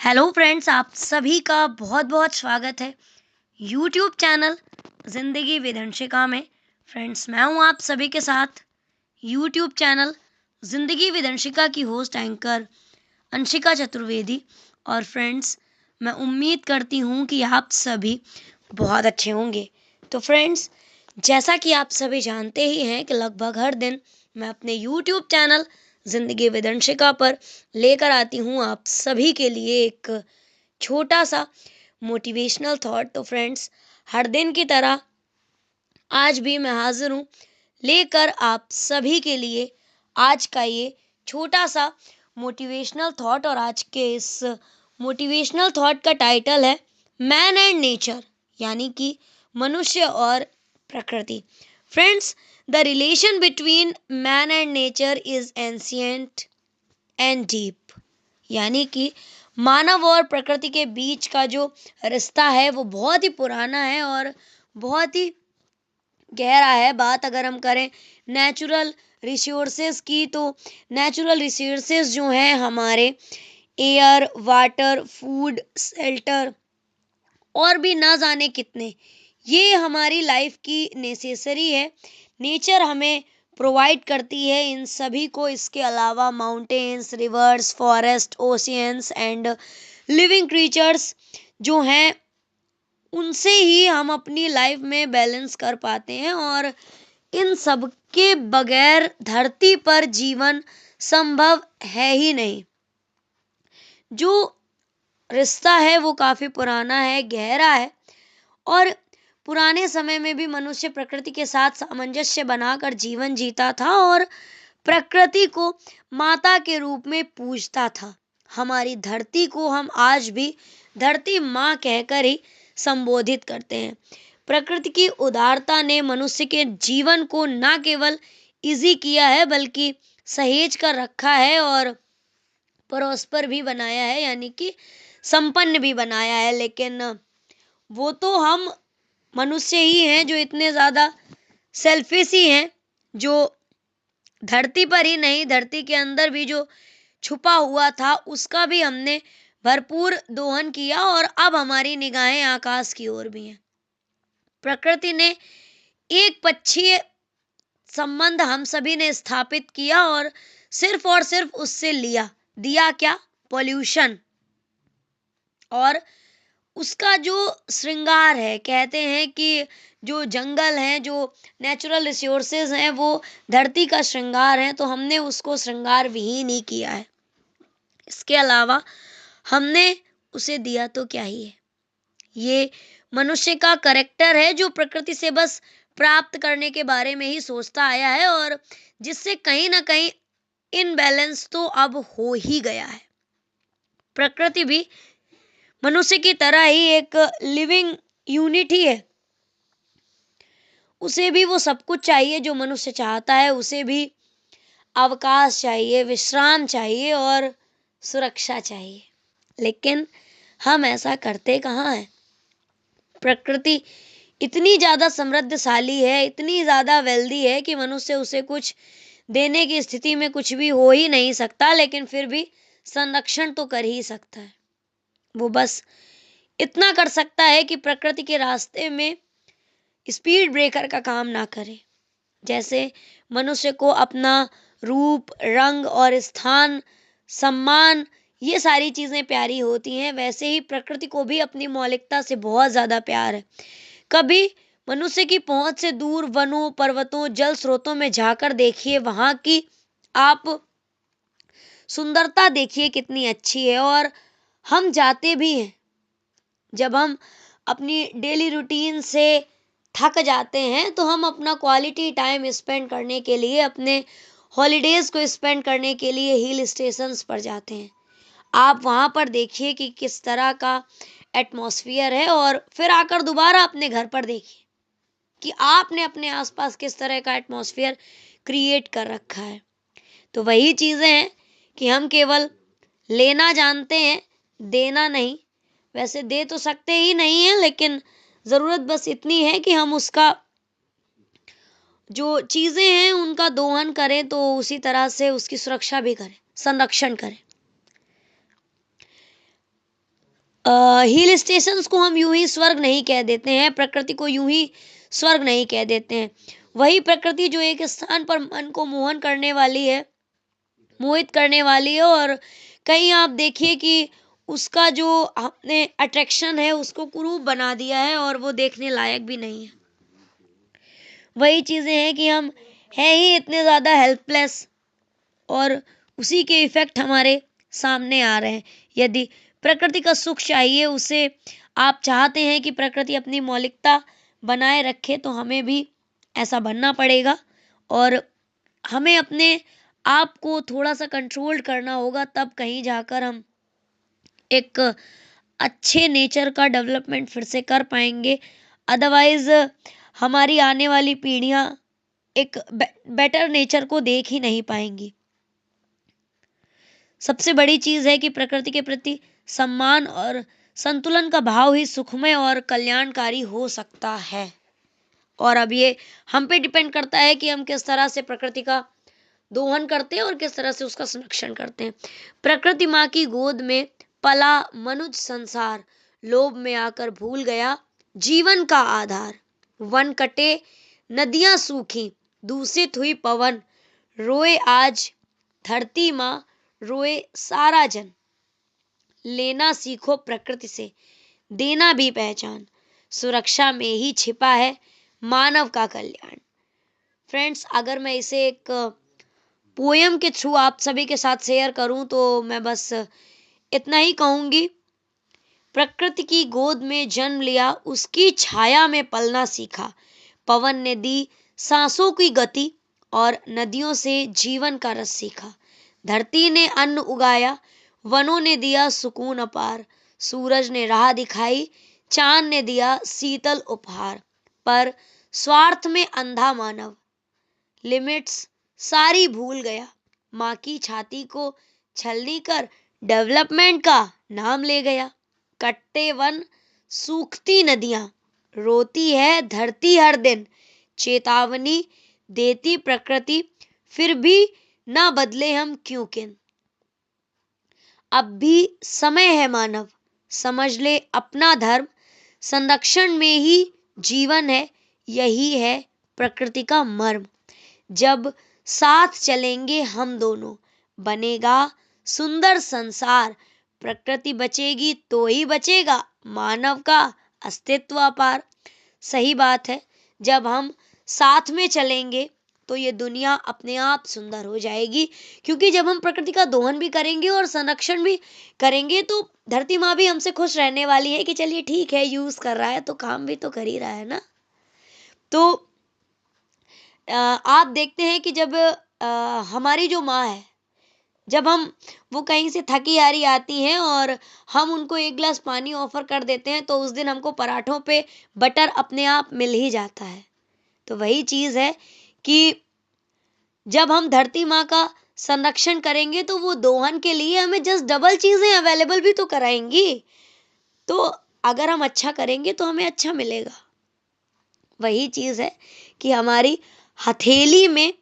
Hello friends, आप सभी का बहुत बहुत स्वागत है यूट्यूब चैनल ज़िंदगी विद अंशिका में। फ्रेंड्स, मैं हूं आप सभी के साथ यूट्यूब चैनल ज़िंदगी विद अंशिका की होस्ट एंकर अंशिका चतुर्वेदी। और फ्रेंड्स, मैं उम्मीद करती हूं कि आप सभी बहुत अच्छे होंगे। तो फ्रेंड्स, जैसा कि आप सभी जानते ही हैं कि लगभग हर दिन मैं अपने यूट्यूब चैनल ज़िंदगी विद अंशिका पर लेकर आती हूँ आप सभी के लिए एक छोटा सा मोटिवेशनल थॉट। तो फ्रेंड्स, हर दिन की तरह आज भी मैं हाजिर हूँ लेकर आप सभी के लिए आज का ये छोटा सा मोटिवेशनल थॉट। और आज के इस मोटिवेशनल थॉट का टाइटल है मैन एंड नेचर, यानी कि मनुष्य और प्रकृति। Friends, the relation between man and nature is ancient and deep, यानी कि मानव और प्रकृति के बीच का जो रिश्ता है वो बहुत ही पुराना है और बहुत ही गहरा है। बात अगर हम करें नेचुरल रिसोर्सेज की, तो नेचुरल रिसोर्सेज जो हैं हमारे एयर, वाटर, फूड, शेल्टर और भी ना जाने कितने, ये हमारी लाइफ की नेसेसरी है। नेचर हमें प्रोवाइड करती है इन सभी को। इसके अलावा mountains, reverse, forest, oceans and living creatures जो हैं, उनसे ही हम अपनी लाइफ में बैलेंस कर पाते हैं। और इन सब के बगैर धरती पर जीवन संभव है ही नहीं। जो रिश्ता है वो काफी पुराना है, गहरा है। और पुराने समय में भी मनुष्य प्रकृति के साथ सामंजस्य बनाकर जीवन जीता था और प्रकृति को माता के रूप में पूजता था। हमारी धरती को हम आज भी धरती माँ कहकर ही संबोधित करते हैं। प्रकृति की उदारता ने मनुष्य के जीवन को न केवल इजी किया है बल्कि सहेज कर रखा है और प्रॉस्पर भी बनाया है, यानी कि संपन्न भी बनाया है। लेकिन वो तो हम मनुष्य ही हैं जो इतने ज्यादा सेल्फिश ही हैं, जो धरती पर ही नहीं, धरती के अंदर भी जो छुपा हुआ था उसका भी हमने भरपूर दोहन किया और अब हमारी निगाहें आकाश की ओर भी हैं। प्रकृति ने एक पक्षीय संबंध हम सभी ने स्थापित किया और सिर्फ उससे दिया क्या? पॉल्यूशन। और उसका जो श्रृंगार है, कहते हैं कि जो जंगल हैं, जो नेचुरल रिसोर्सेज हैं, वो धरती का श्रृंगार है, तो हमने उसको श्रृंगार विहीन ही किया है। इसके अलावा हमने उसे दिया तो क्या ही है। ये मनुष्य का करैक्टर है जो प्रकृति से बस प्राप्त करने के बारे में ही सोचता आया है और जिससे कहीं ना कहीं इनबैलेंस तो अब हो ही गया है। प्रकृति भी मनुष्य की तरह ही एक लिविंग यूनिट ही है। उसे भी वो सब कुछ चाहिए जो मनुष्य चाहता है। उसे भी अवकाश चाहिए, विश्राम चाहिए और सुरक्षा चाहिए। लेकिन हम ऐसा करते कहाँ हैं? प्रकृति इतनी ज्यादा समृद्धशाली है, इतनी ज्यादा वेल्दी है कि मनुष्य उसे कुछ देने की स्थिति में कुछ भी हो ही नहीं सकता, लेकिन फिर भी संरक्षण तो कर ही सकता है। वो बस इतना कर सकता है कि प्रकृति के रास्ते में स्पीड ब्रेकर का काम ना करे। जैसे मनुष्य को अपना रूप, रंग और स्थान, सम्मान, ये सारी चीजें प्यारी होती हैं, वैसे ही प्रकृति को भी अपनी मौलिकता से बहुत ज्यादा प्यार है। कभी मनुष्य की पहुंच से दूर वनों, पर्वतों, जल स्रोतों में जाकर देखिए, वहां की आप सुंदरता देखिए कितनी अच्छी है। और हम जाते भी हैं जब हम अपनी डेली रूटीन से थक जाते हैं, तो हम अपना क्वालिटी टाइम स्पेंड करने के लिए, अपने हॉलीडेज को स्पेंड करने के लिए हिल स्टेशंस पर जाते हैं। आप वहां पर देखिए कि किस तरह का एटमॉस्फेयर है और फिर आकर दोबारा अपने घर पर देखिए कि आपने अपने आसपास किस तरह का एटमॉस्फेयर क्रिएट कर रखा है। तो वही चीजें हैं कि हम केवल लेना जानते हैं, देना नहीं। वैसे दे तो सकते ही नहीं है, लेकिन जरूरत बस इतनी है कि हम उसका जो चीजें हैं उनका दोहन करें, तो उसी तरह से उसकी सुरक्षा भी करें, संरक्षण करें। हिल स्टेशंस को हम यूं ही स्वर्ग नहीं कह देते हैं, प्रकृति को यूं ही स्वर्ग नहीं कह देते हैं। वही प्रकृति जो एक स्थान पर मन को मोहित करने वाली है, और कहीं आप देखिए कि उसका जो आपने अट्रैक्शन है उसको कुरूप बना दिया है और वो देखने लायक भी नहीं है। वही चीजें हैं कि हम हैं ही इतने ज्यादा हेल्पलेस, और उसी के इफेक्ट हमारे सामने आ रहे हैं। यदि प्रकृति का सुख चाहिए, उसे आप चाहते हैं कि प्रकृति अपनी मौलिकता बनाए रखे, तो हमें भी ऐसा बनना पड़ेगा, और हमें अपने आप को थोड़ा सा कंट्रोल करना होगा, तब कहीं जाकर हम एक अच्छे नेचर का डेवलपमेंट फिर से कर पाएंगे। अदरवाइज हमारी आने वाली पीढ़ियां एक बेटर नेचर को देख ही नहीं पाएंगी। सबसे बड़ी चीज है कि प्रकृति के प्रति सम्मान और संतुलन का भाव ही सुखमय और कल्याणकारी हो सकता है। और अब ये हम पे डिपेंड करता है कि हम किस तरह से प्रकृति का दोहन करते हैं और किस तरह से उसका संरक्षण करते हैं। प्रकृति माँ की गोद में पला मनुज संसार, लोभ में आकर भूल गया जीवन का आधार। वन कटे नदियां सूखी, दूषित हुई पवन, रोए आज धरती माँ, रोए सारा जन। लेना सीखो प्रकृति से, देना भी पहचान, सुरक्षा में ही छिपा है मानव का कल्याण। फ्रेंड्स, अगर मैं इसे एक पोयम के थ्रू आप सभी के साथ शेयर करूं तो मैं बस इतना ही कहूंगी। प्रकृति की गोद में जन्म लिया, उसकी छाया में पलना सीखा। पवन ने दी सांसों की गति और नदियों से जीवन का रस सीखा। धरती ने अन्न उगाया, वनों ने दिया सुकून अपार। सूरज ने राह दिखाई, चांद ने दिया शीतल उपहार। पर स्वार्थ में अंधा मानव लिमिट्स सारी भूल गया। माँ की छाती को छलनी कर डेवलपमेंट का नाम ले गया। कटते वन, सूखती नदियां, रोती है धरती हर दिन। चेतावनी देती प्रकृति, फिर भी ना बदले हम क्यों किन। अब भी समय है मानव, समझ ले अपना धर्म। संरक्षण में ही जीवन है, यही है प्रकृति का मर्म। जब साथ चलेंगे हम दोनों, बनेगा सुंदर संसार। प्रकृति बचेगी तो ही बचेगा मानव का अस्तित्व अपार। सही बात है, जब हम साथ में चलेंगे तो ये दुनिया अपने आप सुंदर हो जाएगी, क्योंकि जब हम प्रकृति का दोहन भी करेंगे और संरक्षण भी करेंगे तो धरती माँ भी हमसे खुश रहने वाली है कि चलिए ठीक है, यूज कर रहा है तो काम भी तो कर ही रहा है ना। तो आप देखते हैं कि जब हमारी जो माँ है, जब वो कहीं से थकी हारी आती हैं और हम उनको एक गिलास पानी ऑफर कर देते हैं, तो उस दिन हमको पराठों पे बटर अपने आप मिल ही जाता है। तो वही चीज है कि जब हम धरती माँ का संरक्षण करेंगे तो वो दोहन के लिए हमें जस्ट डबल चीजें अवेलेबल भी तो कराएंगी। तो अगर हम अच्छा करेंगे तो हमें अच्छा मिलेगा। वही चीज है कि हमारी हथेली में,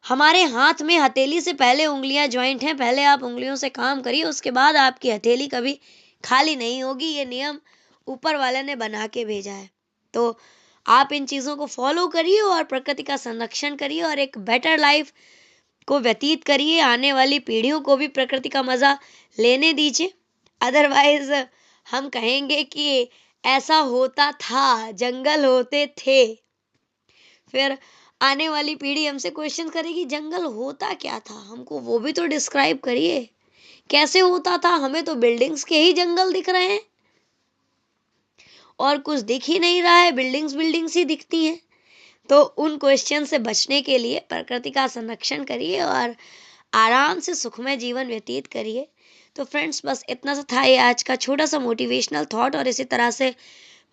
हमारे हाथ में हथेली से पहले उंगलियां ज्वाइंट हैं। पहले आप उंगलियों से काम करिए, उसके बाद आपकी हथेली कभी खाली नहीं होगी। ये नियम ऊपर वाले ने बना के भेजा है। तो आप इन चीजों को फॉलो करिए और प्रकृति का संरक्षण करिए और एक बेटर लाइफ को व्यतीत करिए। आने वाली पीढ़ियों को भी प्रकृति का मजा लेने दीजिए। अदरवाइज हम कहेंगे कि ऐसा होता था, जंगल होते थे। फिर आने वाली पीढ़ी हमसे क्वेश्चन करेगी जंगल होता क्या था, हमको वो भी तो डिस्क्राइब करिए, कैसे होता था। हमें तो बिल्डिंग्स के ही जंगल दिख रहे हैं और कुछ दिख ही नहीं रहा है, बिल्डिंग्स ही दिखती हैं। तो उन क्वेश्चन से बचने के लिए प्रकृति का संरक्षण करिए और आराम से सुखमय जीवन व्यतीत करिए। तो फ्रेंड्स, बस इतना सा था ये आज का छोटा सा मोटिवेशनल थॉट, और इसी तरह से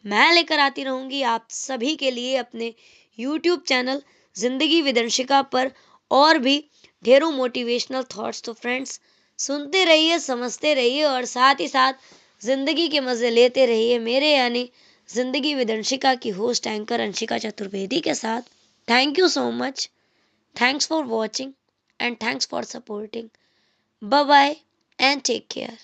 मैं लेकर आती रहूंगी आप सभी के लिए अपने YouTube चैनल जिंदगी विदंशिका पर और भी ढेरों मोटिवेशनल थॉट्स। तो फ्रेंड्स, सुनते रहिए, समझते रहिए और साथ ही साथ जिंदगी के मजे लेते रहिए मेरे यानी जिंदगी विदंशिका की होस्ट एंकर अंशिका चतुर्वेदी के साथ। Thank you so much, thanks for watching and thanks for supporting. Bye bye and take care.